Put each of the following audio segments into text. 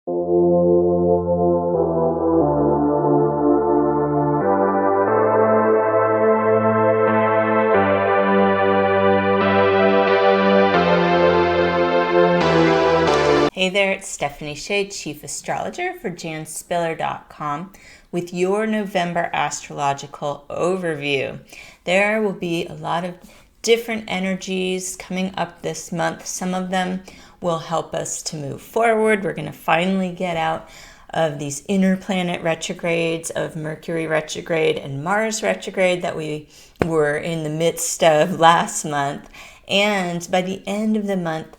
Hey there, it's Stephanie Shea, Chief Astrologer for janspiller.com with your November astrological overview. There will be a lot of different energies coming up this month. Some of them will help us to move forward. We're going to finally get out of these inner planet retrogrades of Mercury retrograde and Mars retrograde that we were in the midst of last month. And by the end of the month,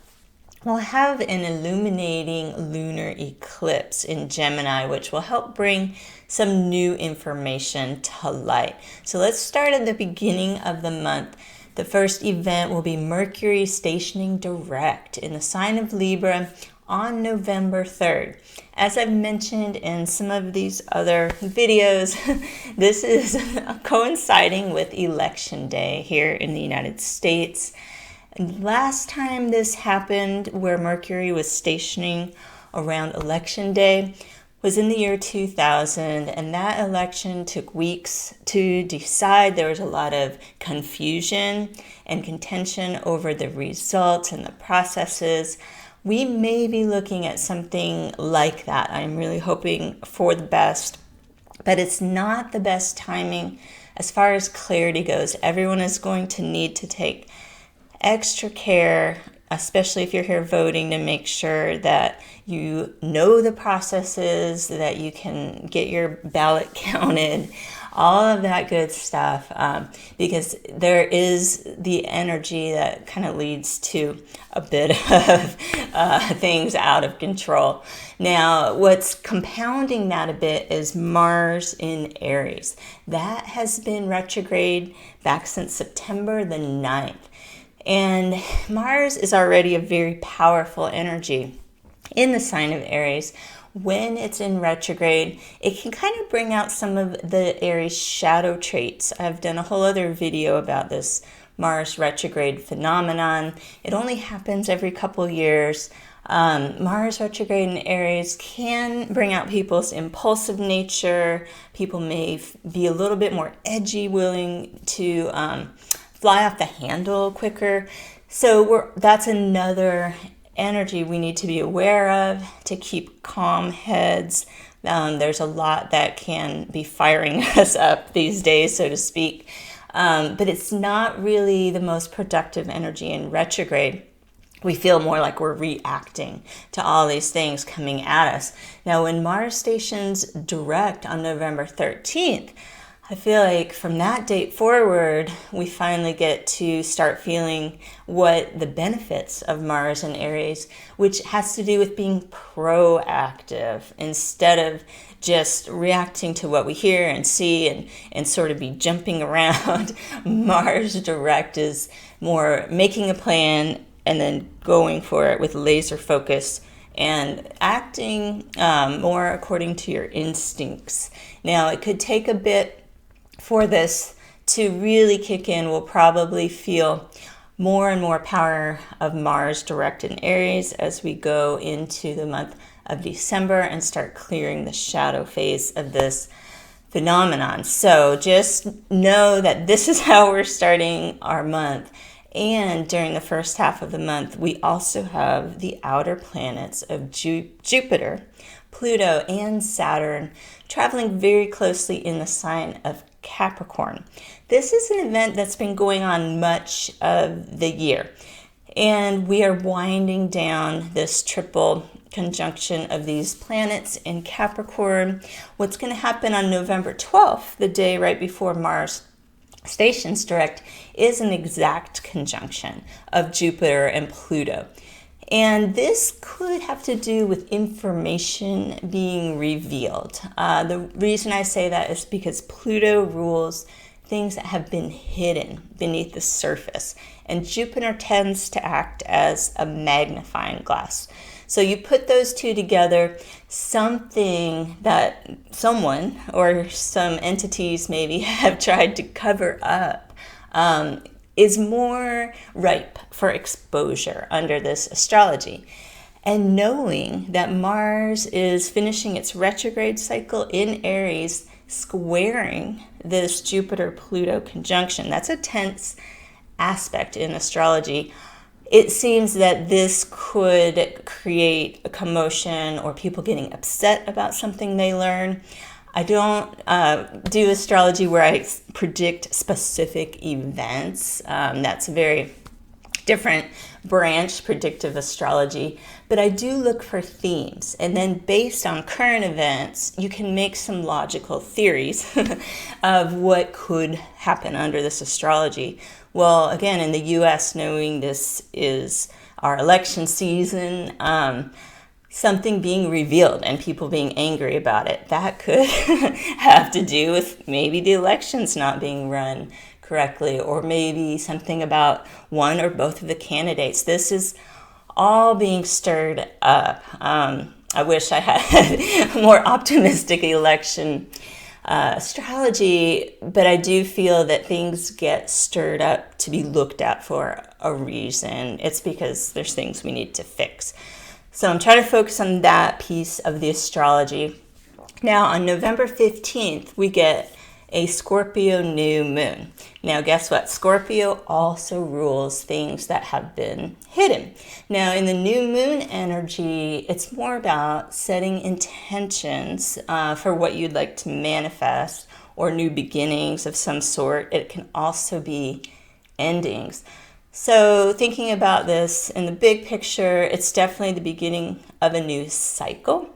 we'll have an illuminating lunar eclipse in Gemini, which will help bring some new information to light. So let's start at the beginning of the month. The first event will be Mercury stationing direct in the sign of Libra on November 3rd. As I've mentioned in some of these other videos, this is coinciding with Election Day here in the United States. Last time this happened, where Mercury was stationing around Election Day, was in the year 2000, and that election took weeks to decide. There was a lot of confusion and contention over the results and the processes. We may be looking at something like that. I'm really hoping for the best, but it's not the best timing as far as clarity goes. Everyone is going to need to take extra care, especially if you're here voting, to make sure that you know the processes, that you can get your ballot counted, all of that good stuff, because there is the energy that kind of leads to a bit of things out of control. Now, what's compounding that a bit is Mars in Aries. That has been retrograde back since September the 9th. And Mars is already a very powerful energy in the sign of Aries. When it's in retrograde, it can kind of bring out some of the Aries shadow traits. I've done a whole other video about this Mars retrograde phenomenon. It only happens every couple years. Mars retrograde in Aries can bring out people's impulsive nature. People may be a little bit more edgy, willing to fly off the handle quicker. So that's another energy we need to be aware of to keep calm heads. There's a lot that can be firing us up these days, so to speak. But it's not really the most productive energy in retrograde. We feel more like we're reacting to all these things coming at us. Now, when Mars stations direct on November 13th, I feel like from that date forward, we finally get to start feeling what the benefits of Mars and Aries, which has to do with being proactive instead of just reacting to what we hear and see and sort of be jumping around. Mars direct is more making a plan and then going for it with laser focus and acting more according to your instincts. Now, it could take a bit for this to really kick in. We'll probably feel more and more power of Mars direct in Aries as we go into the month of December and start clearing the shadow phase of this phenomenon. So just know that this is how we're starting our month. And during the first half of the month, we also have the outer planets of Jupiter, Pluto, and Saturn traveling very closely in the sign of Capricorn. This is an event that's been going on much of the year, and we are winding down this triple conjunction of these planets in Capricorn. What's going to happen on November 12th, the day right before Mars stations direct, is an exact conjunction of Jupiter and Pluto. And this could have to do with information being revealed. The reason I say that is because Pluto rules things that have been hidden beneath the surface, and Jupiter tends to act as a magnifying glass. So you put those two together, something that someone or some entities maybe have tried to cover up is more ripe for exposure under this astrology. And knowing that Mars is finishing its retrograde cycle in Aries, squaring this Jupiter-Pluto conjunction. That's a tense aspect in astrology. It seems that this could create a commotion or people getting upset about something they learn. I don't do astrology where I predict specific events. That's a very different branch, predictive astrology. But I do look for themes. And then based on current events, you can make some logical theories of what could happen under this astrology. Well, again, in the U.S., knowing this is our election season, something being revealed and people being angry about it, that could have to do with maybe the elections not being run correctly, or maybe something about one or both of the candidates. This is all being stirred up. I wish I had more optimistic election astrology, but I do feel that things get stirred up to be looked at for a reason. It's because there's things we need to fix. So I'm trying to focus on that piece of the astrology. Now, on November 15th, we get a Scorpio new moon. Now, guess what? Scorpio also rules things that have been hidden. Now, in the new moon energy, it's more about setting intentions for what you'd like to manifest or new beginnings of some sort. It can also be endings. So thinking about this in the big picture, it's definitely the beginning of a new cycle.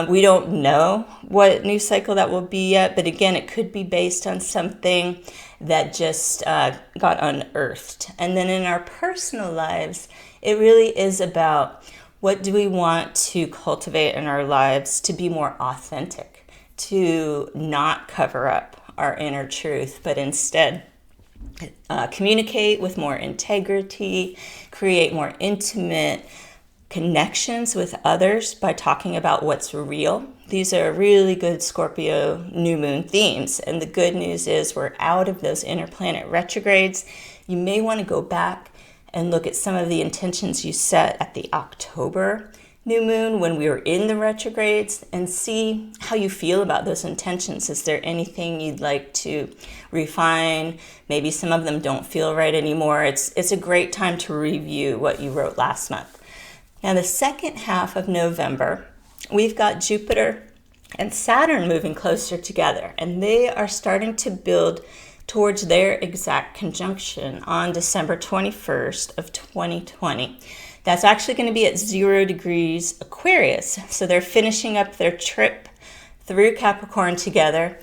We don't know what new cycle that will be yet, but again, it could be based on something that just got unearthed. And then in our personal lives, it really is about what do we want to cultivate in our lives to be more authentic, to not cover up our inner truth, but instead communicate with more integrity, create more intimate connections with others by talking about what's real. These are really good Scorpio new moon themes. And the good news is we're out of those inner planet retrogrades. You may want to go back and look at some of the intentions you set at the October new moon when we were in the retrogrades and see how you feel about those intentions. Is there anything you'd like to refine? Maybe some of them don't feel right anymore. It's a great time to review what you wrote last month. Now, the second half of November, we've got Jupiter and Saturn moving closer together, and they are starting to build towards their exact conjunction on December 21st of 2020. That's actually going to be at 0 degrees Aquarius. So they're finishing up their trip through Capricorn together.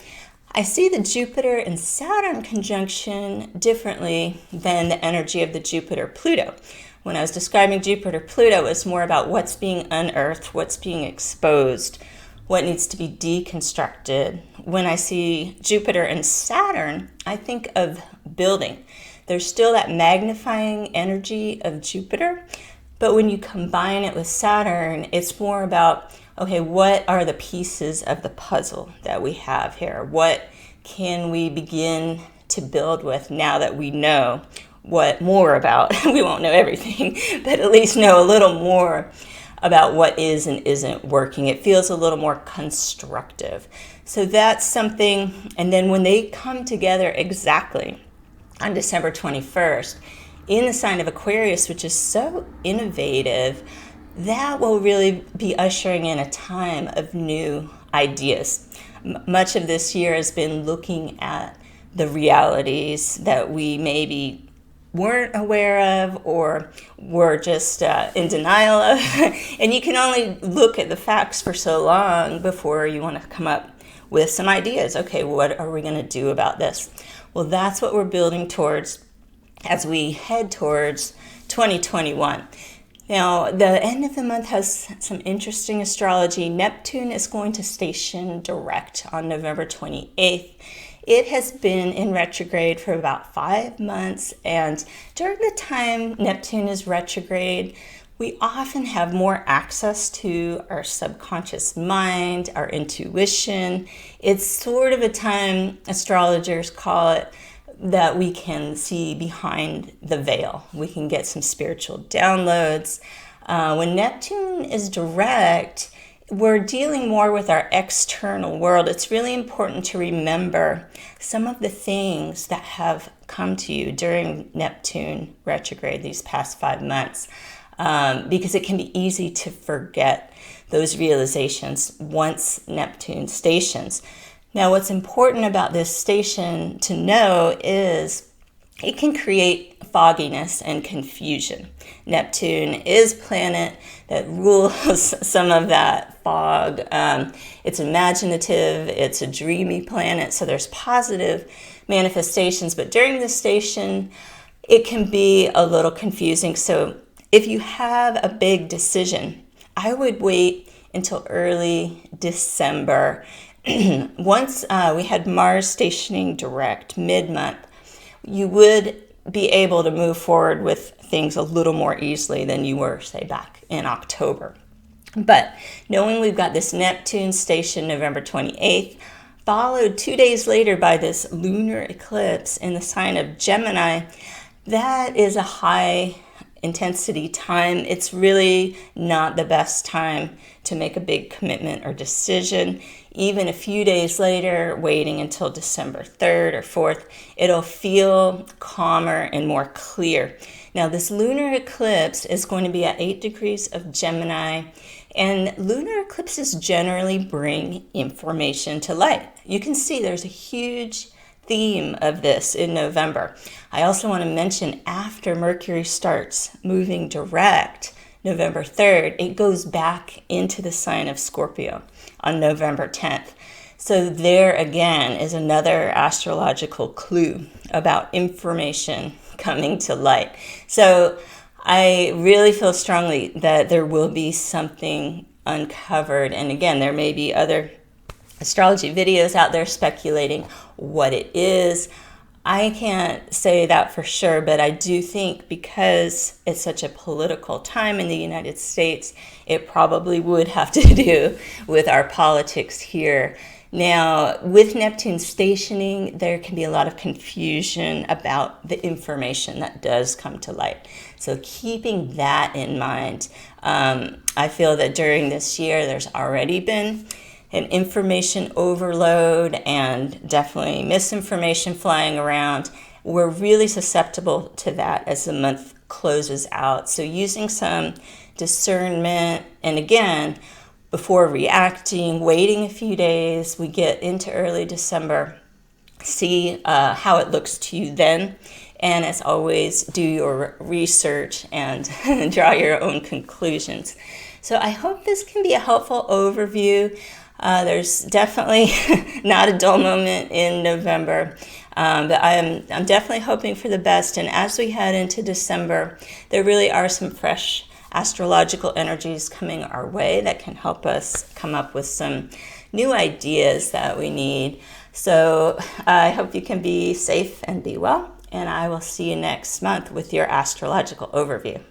I see the Jupiter and Saturn conjunction differently than the energy of the Jupiter-Pluto. When I was describing Jupiter-Pluto, it was more about what's being unearthed, what's being exposed, what needs to be deconstructed. When I see Jupiter and Saturn, I think of building. There's still that magnifying energy of Jupiter, but when you combine it with Saturn, it's more about, okay, what are the pieces of the puzzle that we have here? What can we begin to build with now that we know what more about? We won't know everything, but at least know a little more about what is and isn't working. It feels a little more constructive. So that's something. And then when they come together exactly on December 21st in the sign of Aquarius, which is so innovative, that will really be ushering in a time of new ideas. Much of this year has been looking at the realities that we maybe weren't aware of or were just in denial of. And you can only look at the facts for so long before you want to come up with some ideas. Okay, what are we going to do about this? Well, that's what we're building towards as we head towards 2021. Now, the end of the month has some interesting astrology. Neptune is going to station direct on November 28th. It has been in retrograde for about 5 months, and during the time Neptune is retrograde, we often have more access to our subconscious mind, our intuition. It's sort of a time, astrologers call it, that we can see behind the veil. We can get some spiritual downloads. When Neptune is direct, we're dealing more with our external world. It's really important to remember some of the things that have come to you during Neptune retrograde these past 5 months, because it can be easy to forget those realizations once Neptune stations. Now, what's important about this station to know is it can create fogginess and confusion. Neptune is a planet that rules some of that fog. It's imaginative, it's a dreamy planet, so there's positive manifestations, but during this station, it can be a little confusing. So if you have a big decision, I would wait until early December. Once we had Mars stationing direct mid-month, you would be able to move forward with things a little more easily than you were, say, back in October. But knowing we've got this Neptune station November 28th, followed 2 days later by this lunar eclipse in the sign of Gemini, that is a high intensity time. It's really not the best time to make a big commitment or decision. Even a few days later, waiting until December 3rd or 4th, it'll feel calmer and more clear. Now, this lunar eclipse is going to be at 8 degrees of Gemini, and lunar eclipses generally bring information to light. You can see there's a huge theme of this in November. I also want to mention after Mercury starts moving direct, November 3rd, it goes back into the sign of Scorpio on November 10th. So there again is another astrological clue about information coming to light. So I really feel strongly that there will be something uncovered. And again, there may be other astrology videos out there speculating what it is. I can't say that for sure, but I do think because it's such a political time in the United States, it probably would have to do with our politics here. Now, with Neptune stationing, there can be a lot of confusion about the information that does come to light. So keeping that in mind, I feel that during this year, there's already been an information overload and definitely misinformation flying around. We're really susceptible to that as the month closes out. So using some discernment, and again, before reacting, waiting a few days, we get into early December, see how it looks to you then. And as always, do your research and draw your own conclusions. So I hope this can be a helpful overview. There's definitely not a dull moment in November, but I'm definitely hoping for the best. And as we head into December, there really are some fresh astrological energies coming our way that can help us come up with some new ideas that we need. So I hope you can be safe and be well, and I will see you next month with your astrological overview.